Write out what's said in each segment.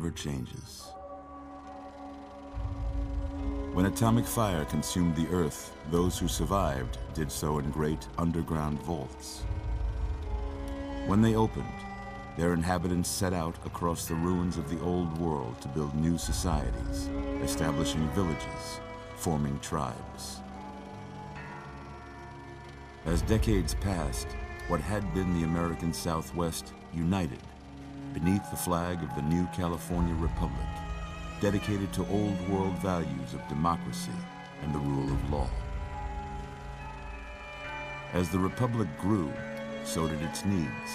never changes. When atomic fire consumed the Earth, those who survived did so in great underground vaults. When they opened, their inhabitants set out across the ruins of the old world to build new societies, establishing villages, forming tribes. As decades passed, what had been the American Southwest united beneath the flag of the new California Republic, dedicated to old world values of democracy and the rule of law. As the Republic grew, so did its needs.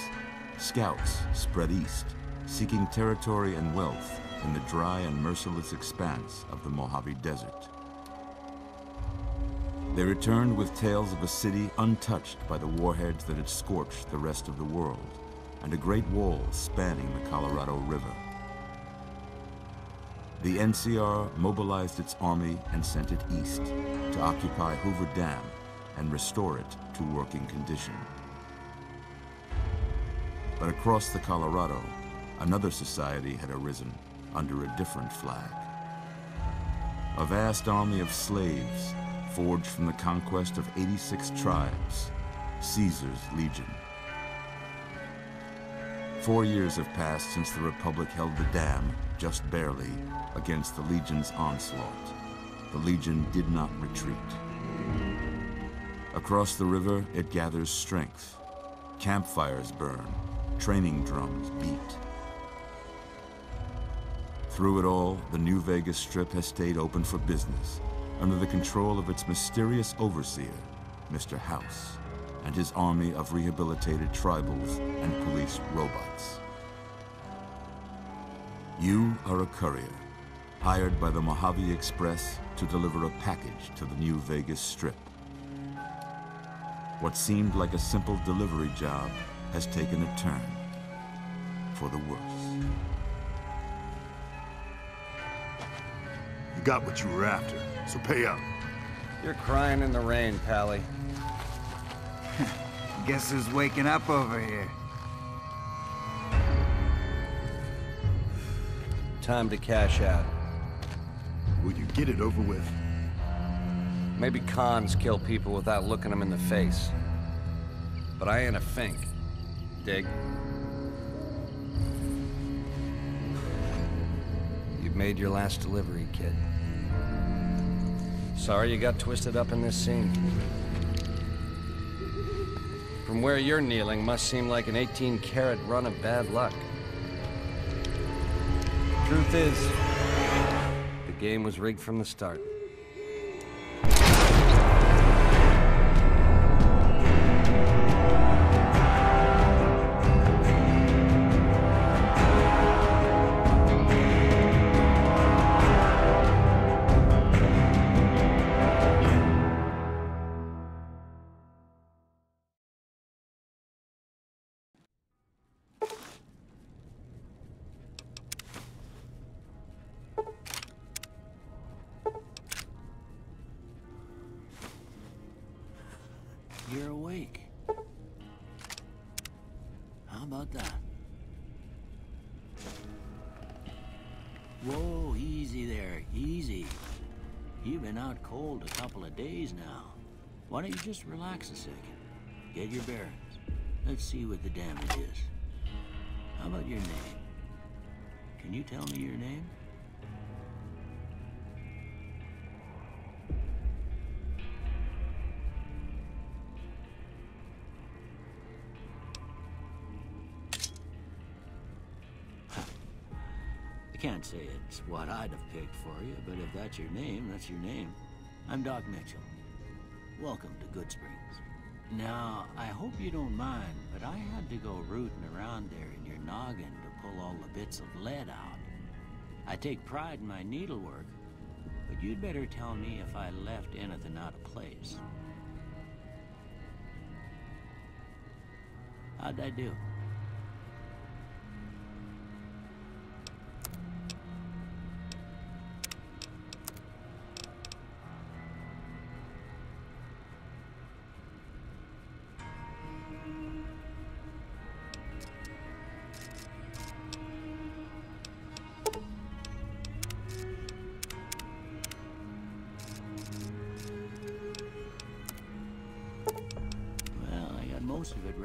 Scouts spread east, seeking territory and wealth in the dry and merciless expanse of the Mojave Desert. They returned with tales of a city untouched by the warheads that had scorched the rest of the world, and a great wall spanning the Colorado River. The NCR mobilized its army and sent it east to occupy Hoover Dam and restore it to working condition. But across the Colorado, another society had arisen under a different flag. A vast army of slaves forged from the conquest of 86 tribes, Caesar's Legion. 4 years have passed since the Republic held the dam, just barely, against the Legion's onslaught. The Legion did not retreat. Across the river, it gathers strength. Campfires burn, training drums beat. Through it all, the New Vegas Strip has stayed open for business, under the control of its mysterious overseer, Mr. House, and his army of rehabilitated tribals and police robots. You are a courier, hired by the Mojave Express to deliver a package to the New Vegas Strip. What seemed like a simple delivery job has taken a turn for the worse. You got what you were after, so pay up. You're crying in the rain, Pally. Guess who's waking up over here? Time to cash out. Will you get it over with? Maybe cons kill people without looking them in the face. But I ain't a fink. Dig? You've made your last delivery, kid. Sorry you got twisted up in this scene. From where you're kneeling must seem like an 18-carat run of bad luck. Truth is, the game was rigged from the start. You're awake. How about that? Whoa, easy there, easy. You've been out cold a couple of days now. Why don't you just relax a second? Get your bearings. Let's see what the damage is. How about your name? Can you tell me your name? I can't say it's what I'd have picked for you, but if that's your name, that's your name. I'm Doc Mitchell. Welcome to Goodsprings. Now, I hope you don't mind, but I had to go rooting around there in your noggin to pull all the bits of lead out. I take pride in my needlework, but you'd better tell me if I left anything out of place. How'd I do?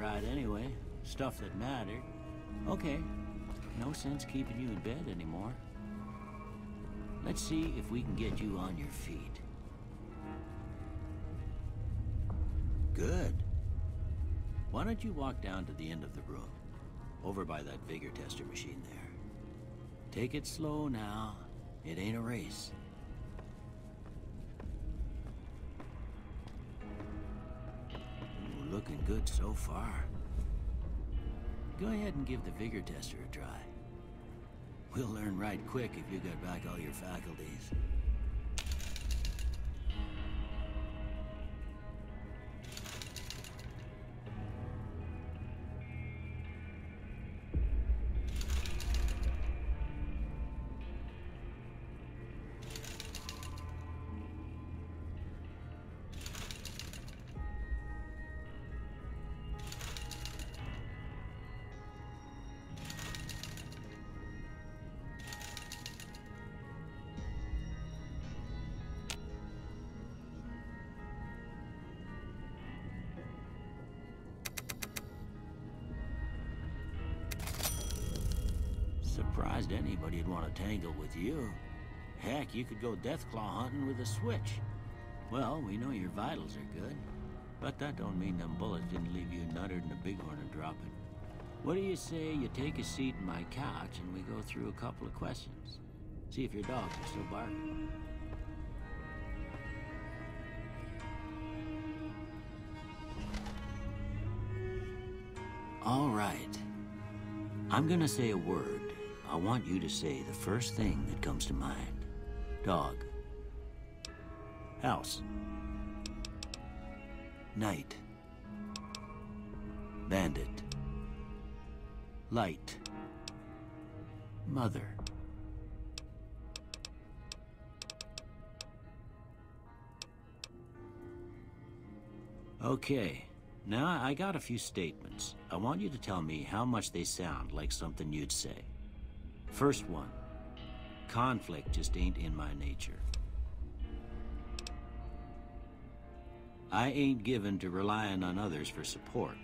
right anyway. Stuff that mattered. Okay. No sense keeping you in bed anymore. Let's see if we can get you on your feet. Good. Why don't you walk down to the end of the room? Over by that vigor tester machine there. Take it slow now. It ain't a race. Ooh, looking good so far. Go ahead and give the vigor tester a try. We'll learn right quick if you got back all your faculties. Surprised anybody'd want to tangle with you. Heck, you could go Deathclaw hunting with a switch. Well, we know your vitals are good, but that don't mean them bullets didn't leave you nuttered and a bighorn are dropping. What do you say you take a seat in my couch and we go through a couple of questions? See if your dogs are still barking. All right. I'm gonna say a word. I want you to say the first thing that comes to mind. Dog. House. Night. Bandit. Light. Mother. Okay. Now, I got a few statements. I want you to tell me how much they sound like something you'd say. First one. Conflict just ain't in my nature. I ain't given to relying on others for support.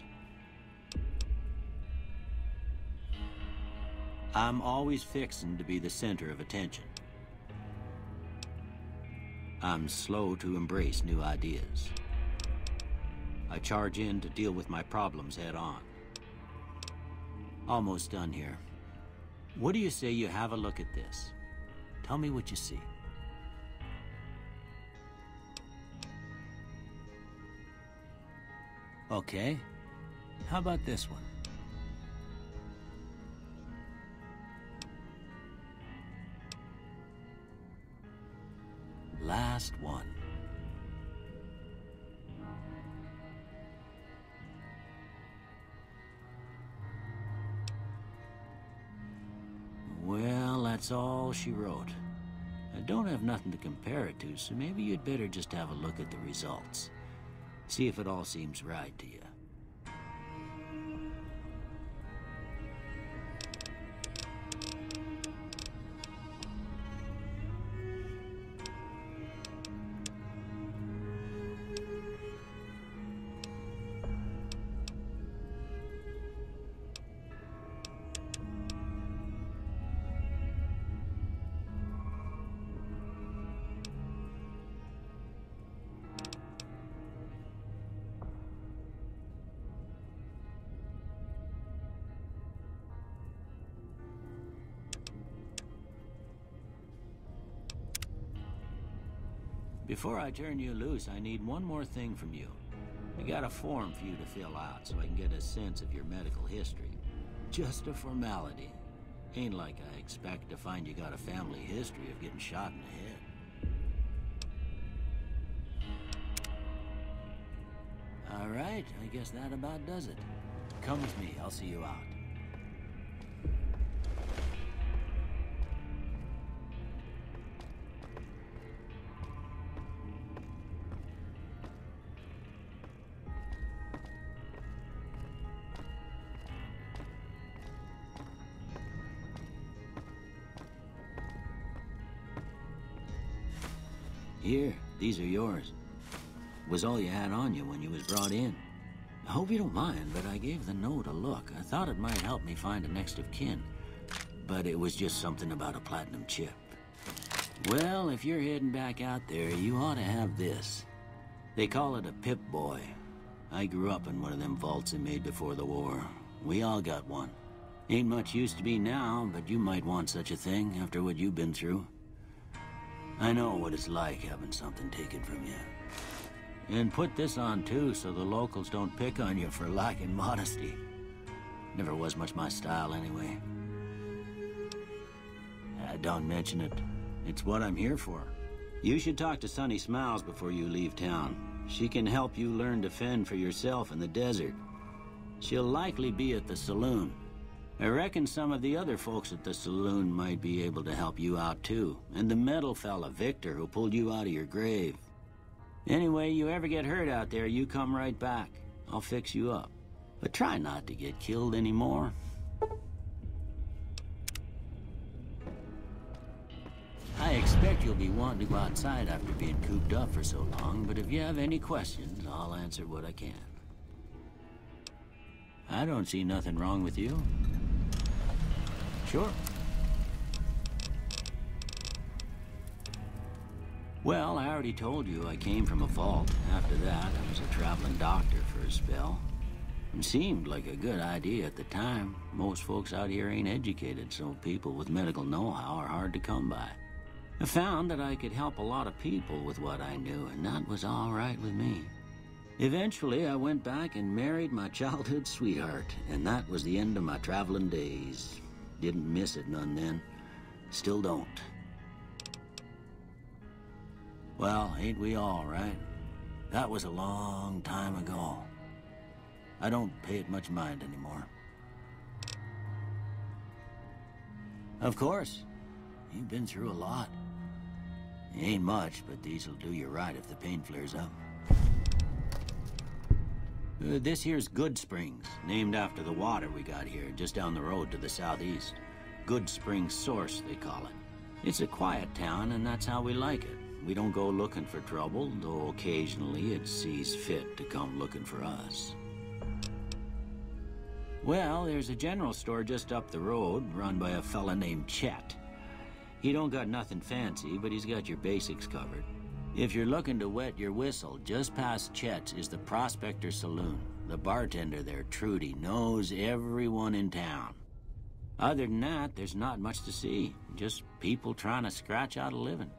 I'm always fixin' to be the center of attention. I'm slow to embrace new ideas. I charge in to deal with my problems head on. Almost done here. What do you say you have a look at this? Tell me what you see. Okay. How about this one? Last one. Well, that's all she wrote. I don't have nothing to compare it to, so maybe you'd better just have a look at the results. See if it all seems right to you. Before I turn you loose, I need one more thing from you. I got a form for you to fill out so I can get a sense of your medical history. Just a formality. Ain't like I expect to find you got a family history of getting shot in the head. All right, I guess that about does it. Come with me, I'll see you out. Here, these are yours. Was all you had on you when you was brought in. I hope you don't mind, but I gave the note a look. I thought it might help me find a next of kin. But it was just something about a platinum chip. Well, if you're heading back out there, you ought to have this. They call it a Pip-Boy. I grew up in one of them vaults they made before the war. We all got one. Ain't much use to me now, but you might want such a thing after what you've been through. I know what it's like having something taken from you. And put this on too, so the locals don't pick on you for lacking modesty. Never was much my style anyway. Don't mention it. It's what I'm here for. You should talk to Sunny Smiles before you leave town. She can help you learn to fend for yourself in the desert. She'll likely be at the saloon. I reckon some of the other folks at the saloon might be able to help you out too. And the metal fella, Victor, who pulled you out of your grave. Anyway, you ever get hurt out there, you come right back. I'll fix you up. But try not to get killed anymore. I expect you'll be wanting to go outside after being cooped up for so long, but if you have any questions, I'll answer what I can. I don't see nothing wrong with you. Sure. Well, I already told you I came from a vault. After that, I was a traveling doctor for a spell. It seemed like a good idea at the time. Most folks out here ain't educated, so people with medical know-how are hard to come by. I found that I could help a lot of people with what I knew, and that was all right with me. Eventually, I went back and married my childhood sweetheart, and that was the end of my traveling days. Didn't miss it none then. Still don't. Well, ain't we all, right? That was a long time ago. I don't pay it much mind anymore. Of course. You've been through a lot. Ain't much, but these'll do you right if the pain flares up. This here's Goodsprings, named after the water we got here, just down the road to the southeast. Goodsprings Source, they call it. It's a quiet town, and that's how we like it. We don't go looking for trouble, though occasionally it sees fit to come looking for us. Well, there's a general store just up the road, run by a fella named Chet. He don't got nothing fancy, but he's got your basics covered. If you're looking to wet your whistle, just past Chet's is the Prospector Saloon. The bartender there, Trudy, knows everyone in town. Other than that, there's not much to see. Just people trying to scratch out a living.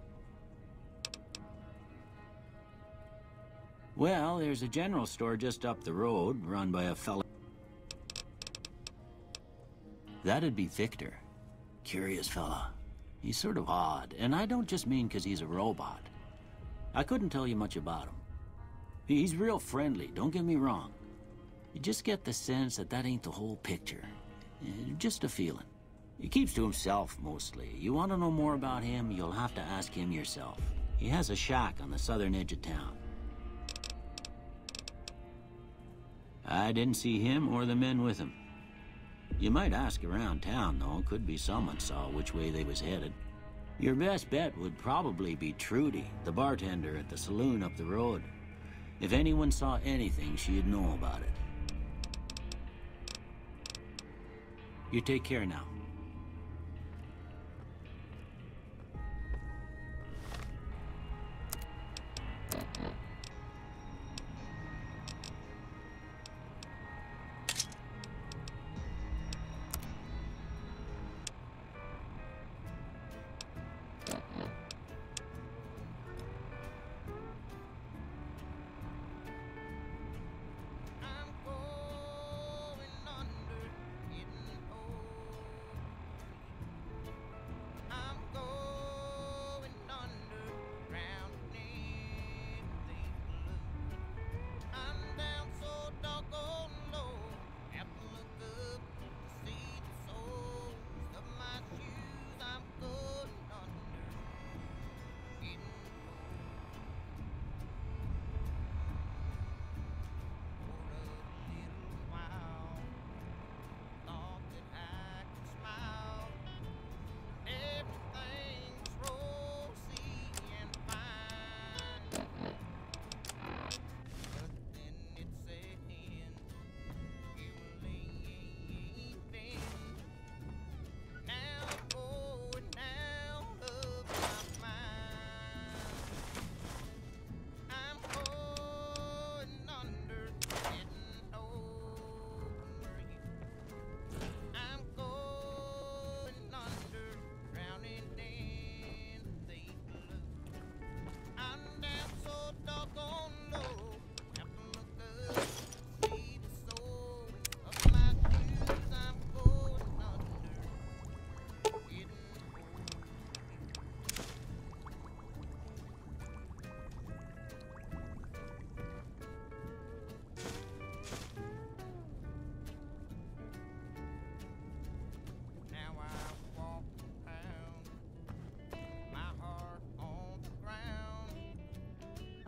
Well, there's a general store just up the road, run by a fella. That'd be Victor. Curious fella. He's sort of odd, and I don't just mean 'cause he's a robot. I couldn't tell you much about him. He's real friendly, don't get me wrong. You just get the sense that that ain't the whole picture. Just a feeling. He keeps to himself, mostly. You want to know more about him, you'll have to ask him yourself. He has a shack on the southern edge of town. I didn't see him or the men with him. You might ask around town, though. Could be someone saw which way they was headed. Your best bet would probably be Trudy, the bartender at the saloon up the road. If anyone saw anything, she'd know about it. You take care now.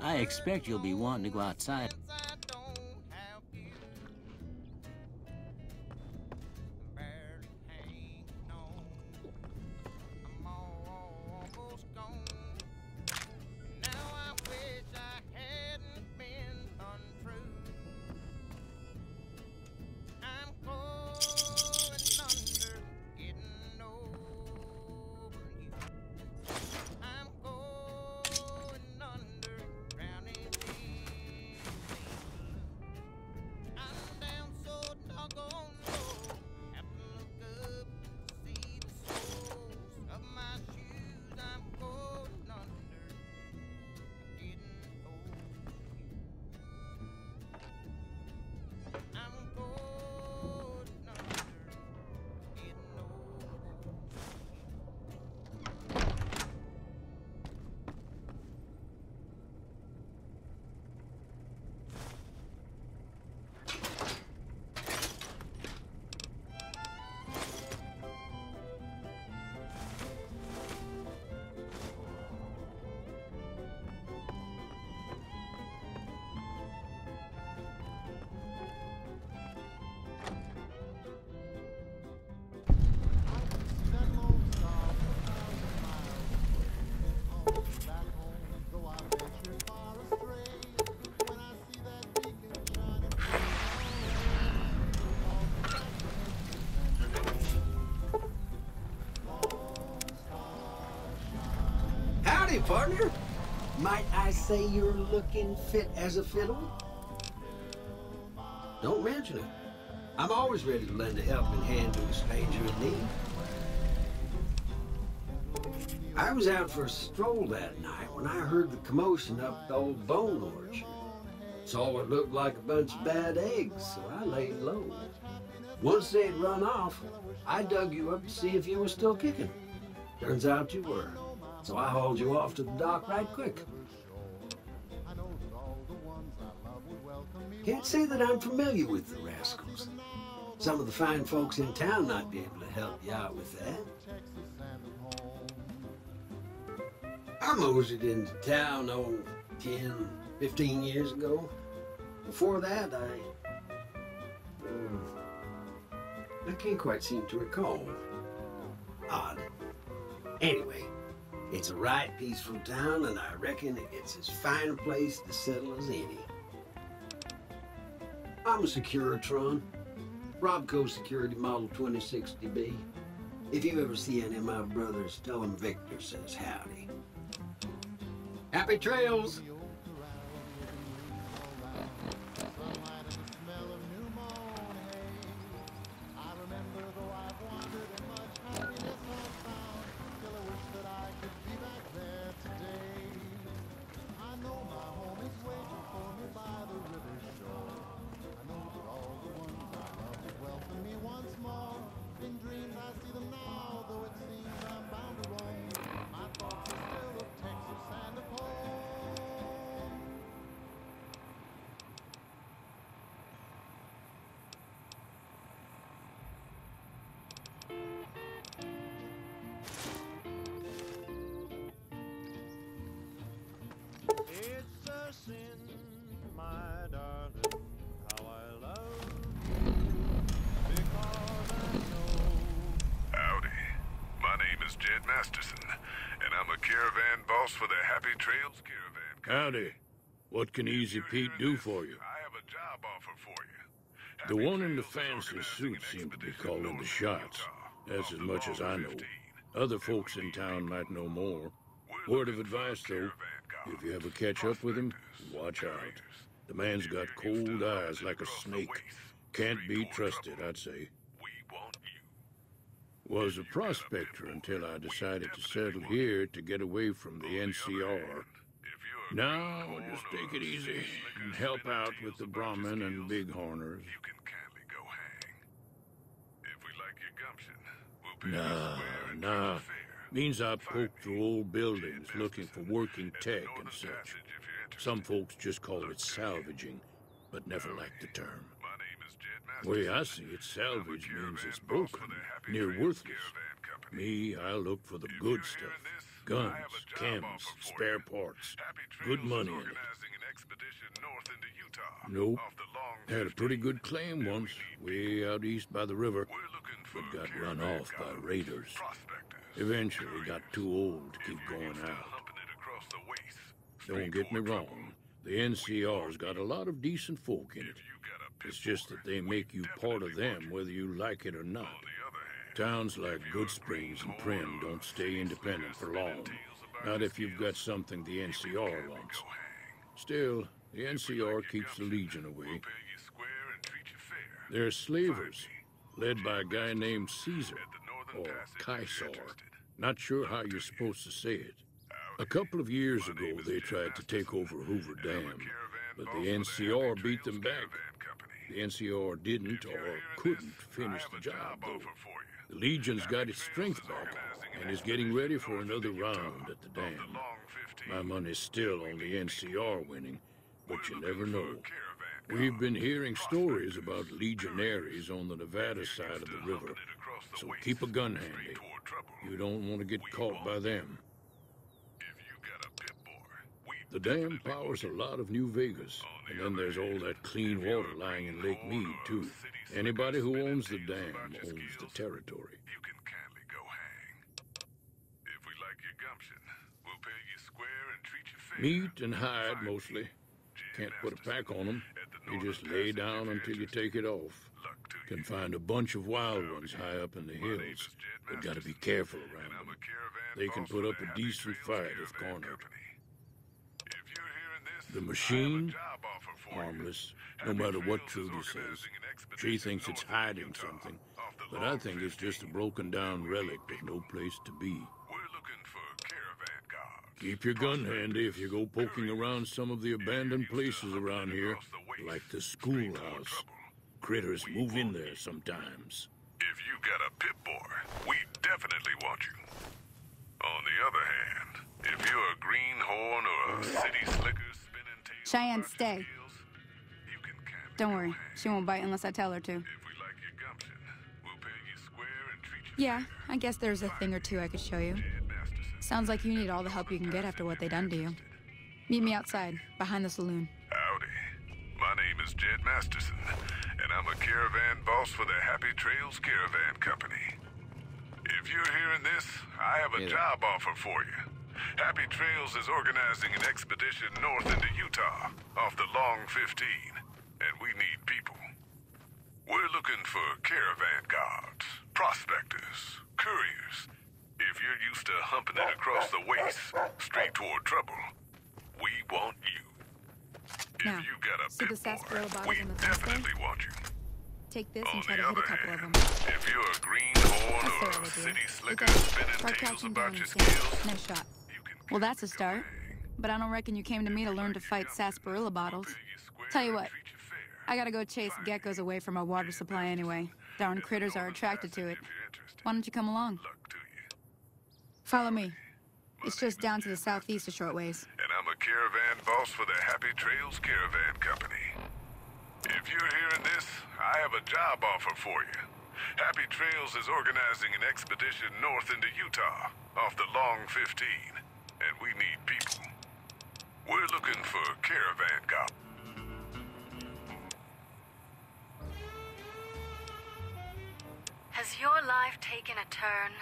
I expect you'll be wanting to go outside. Howdy, partner. Might I say you're looking fit as a fiddle? Don't mention it. I'm always ready to lend a helping hand to a stranger in need. I was out for a stroll that night when I heard the commotion up the old bone orchard. Saw what looked like a bunch of bad eggs, so I laid low. Once they'd run off, I dug you up to see if you were still kicking. Turns out you were. So I hauled you off to the dock right quick. Can't say that I'm familiar with the rascals. Some of the fine folks in town might be able to help you out with that. I moseyed into town, 10, 15 years ago. Before that, I can't quite seem to recall. Odd. Anyway, it's a right peaceful town, and I reckon it's as fine a place to settle as any. I'm a Securitron, Robco Security Model 2060B. If you ever see any of my brothers, tell them Victor says howdy. Happy trails! It's a sin, my darling, how I love you, because I know. Howdy. My name is Jed Masterson, and I'm a caravan boss for the Happy Trails Caravan Company. Howdy. What can Easy Pete do for you? I have a job offer for you. The Happy one in the Trails is fancy organizing suit an seemed to be expedition calling the north of shots. Utah, That's off as the much as I Long know. 15. Other folks in town might know more. We're Word of looking for advice, though, caravan if you ever gods, catch up with him, prospectors, watch out. curators. The man's got If cold you're eyes like a across the snake. waist, Can't so be you go in trusted, trouble. I'd say. We want you. Was a prospector until I decided to settle here to get away from the NCR. Now, I'll just take it easy and help out with the Brahmin and Bighorners. You can kindly go hang. If we like your gumption, we'll pay you square and treat you fair. Means I poke through old buildings looking for working tech and such. Some folks just call it salvaging, but never liked the term. My name is Jed The way I Masterson. see it, salvage I'm a means it's caravan boss broken, for the Happy near Trails worthless. Caravan Company. Me, I look for the If good you're stuff. hearing this, Guns, I have a job chems, offer for spare you. parts. Happy Good Trails money is in it. organizing an expedition north into Utah. Nope. Off the long Had a 15. pretty good claim once, way out east by the river, We're looking for but got caravan run off by guards, raiders. prospectors, Eventually got too old to if keep you're going used to out. humping it across the waist, Don't straight get me toward trouble. wrong, the NCR's got a lot of decent folk in it. If you got a pit It's just bull, that they make you part of them whether you like it or not. on the other hand, Towns like Good Springs and Prim don't stay independent for long. Not if you've got something the NCR wants. go hang. Still, the NCR keeps the Legion away. We'll pay you square and treat you fair. They're slavers, led by a guy named Caesar, At the northern or passage, if you're Kaisar. interested. Not sure how you're supposed to say it. A couple of years ago, they tried to take over Hoover Dam, but the NCR beat them back. The NCR didn't or couldn't finish the job, though. The Legion's got its strength back and is getting ready for another round at the dam. My money's still on the NCR winning, but you never know. We've been hearing stories about legionaries on the Nevada side of the river, so keep a gun handy. You don't want to get caught by them. The dam powers a lot of New Vegas, and then there's all that clean water lying in Lake Mead, too. Anybody who owns the dam owns the territory. You can kindly go hang. If we like your gumption, we'll pay you square and treat you fair. Meat and hide, mostly. Can't put a pack on them. You just lay down until you take it off. Luck to you. Can find a bunch of wild ones high up in the hills, but gotta be careful around them. They can put up a decent fight if cornered. If you're hearing this, The I machine, have a job offer for you. harmless, no matter what Trudy says. She thinks it's hiding something, but I think it's just a broken down relic with no place to be. We're looking for caravan guards. Keep your gun handy if you go poking around some of the abandoned places around here, like the schoolhouse. Critters move in there sometimes. If you got a pit boy, we definitely want you. On the other hand, if you're a greenhorn or a city slicker spinning tails Cheyenne, about your stay. skills, you can kindly Don't go worry, hang. she won't bite unless I tell her to. If we like your gumption, we'll pay you square and treat you Yeah, I guess there's a thing or two I could show you. Jed Masterson. Sounds like you need all the help you can get after what they done to you. Meet me outside, behind the saloon. Howdy. My name is Jed Masterson, and I'm a caravan boss for the Happy Trails Caravan Company. If you're hearing this, I have a Yeah. job offer for you. Happy Trails is organizing an expedition north into Utah, off the Long 15, and we need people. We're looking for caravan guards, prospectors, couriers. If you're used to humping it across the waste, straight toward trouble, we want you. If Now, you got a see the pit sarsaparilla boy, bottles we in the fence there? definitely want you. Take this On and try the to hit a other couple of hand, them. if you're a greenhorn That's or the a way they do city it. slicker Okay, spinning start tales crouching about down your and stand. skills, Nice shot. you can Well, that's a kindly go start. hang. But I don't reckon you came to me to learn to fight sarsaparilla bottles. Pay you square Tell you and what, treat you fair. I gotta go chase geckos away from our water supply anyway. Darn critters are attracted to it. If you're interested, Why don't you come along? luck to you. Follow me. It's just down to the southeast a short ways. And I'm a caravan boss for the Happy Trails Caravan Company. If you're hearing this, I have a job offer for you. Happy Trails is organizing an expedition north into Utah, off the Long 15, and we need people. We're looking for caravan guards. Has your life taken a turn?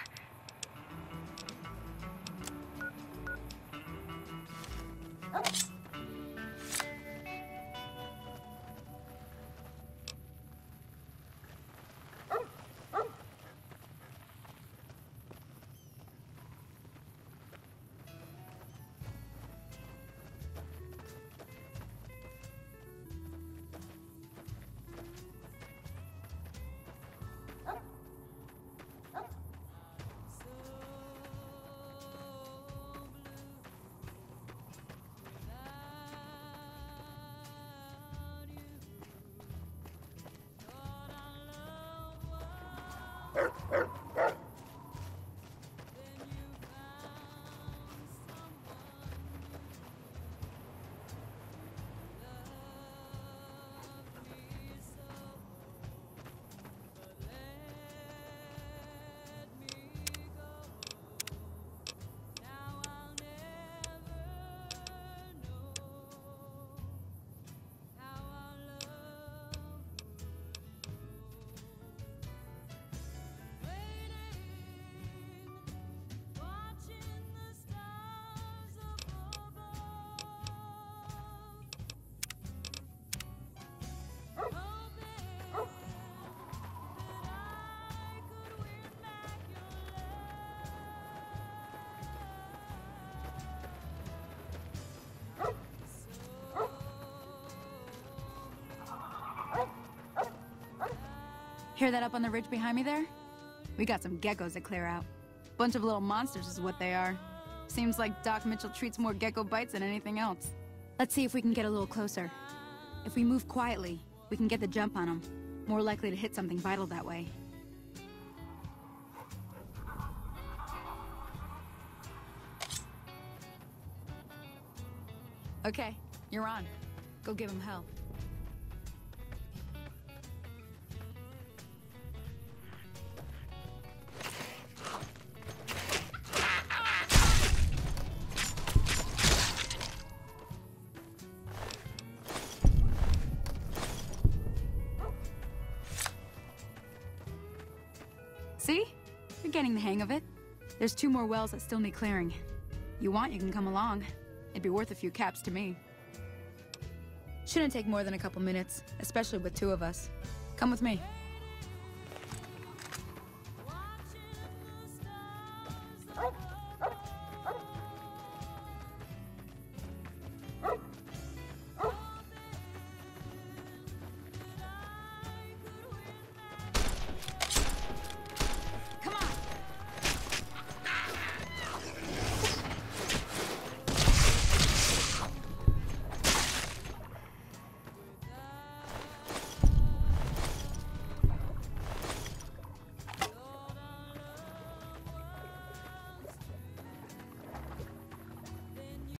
Hear that up on the ridge behind me there? We got some geckos to clear out. Bunch of little monsters is what they are. Seems like Doc Mitchell treats more gecko bites than anything else. Let's see if we can get a little closer. If we move quietly, we can get the jump on them. More likely to hit something vital that way. Okay, you're on. Go give him hell. See? You're getting the hang of it. There's 2 more wells that still need clearing. You want, you can come along. It'd be worth a few caps to me. Shouldn't take more than a couple minutes, especially with 2 of us. Come with me.